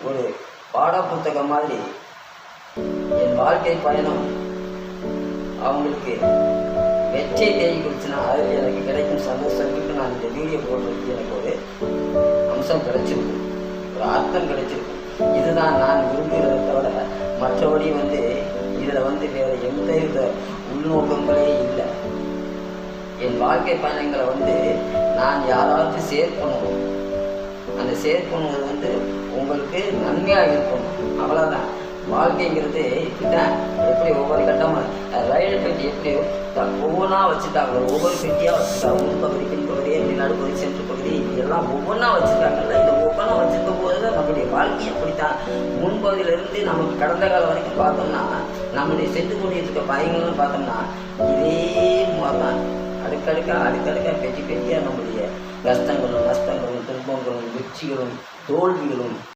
ஒரு பாட புத்தகம் மாதிரி என் வாழ்க்கை பயணம் அவங்களுக்கு வெற்றி தேடி கொடுத்துனா அதில் எனக்கு கிடைக்கும் சந்தோஷத்துக்கு நான் இந்த வீடியோ போடுறதுக்கு எனக்கு ஒரு அம்சம் கிடைச்சிருக்கும், ஒரு அர்த்தம் கிடைச்சிருக்கும். இதுதான் நான் விரும்புகிறத தவிர மற்றபடி இதில் வேற எந்த வித உள்நோக்கங்களே இல்லை. என் வாழ்க்கை பயணங்களை நான் யாராவது ஷேர் பண்ணுவோம். அந்த ஷேர் பண்ணுவது உங்களுக்கு நன்மையாக இருக்கணும், அவ்வளோதான். வாழ்க்கைங்கிறது இப்படிதான். எப்படி ஒவ்வொரு கட்டமாக ரயில் பெட்டி எப்படி ஒவ்வொன்றா வச்சுட்டாங்க, ஒவ்வொரு பெட்டியாக வச்சுட்டாங்க. முன்பகுதி பின்பகுதி எப்படி நடுப்பகுதி சென்று பகுதி இப்படியெல்லாம் ஒவ்வொன்றா வச்சுருக்காங்கல்ல. இந்த ஒவ்வொன்றா வச்சுருக்கும் போது தான் நம்முடைய வாழ்க்கை அப்படித்தான். முன்பகுதியிலிருந்து நமக்கு கடந்த காலம் வரைக்கும் பார்த்தோம்னா நம்முடைய சென்று கொண்டிருக்க பயங்கள்னு பார்த்தோம்னா இதே மாதிரி தான். அடுக்கடுக்கா பெட்டி பெட்டியாக நம்முடைய கஷ்டங்களும் நஷ்டங்களும் துன்பங்களும் வெற்றிகளும் தோல்விகளும்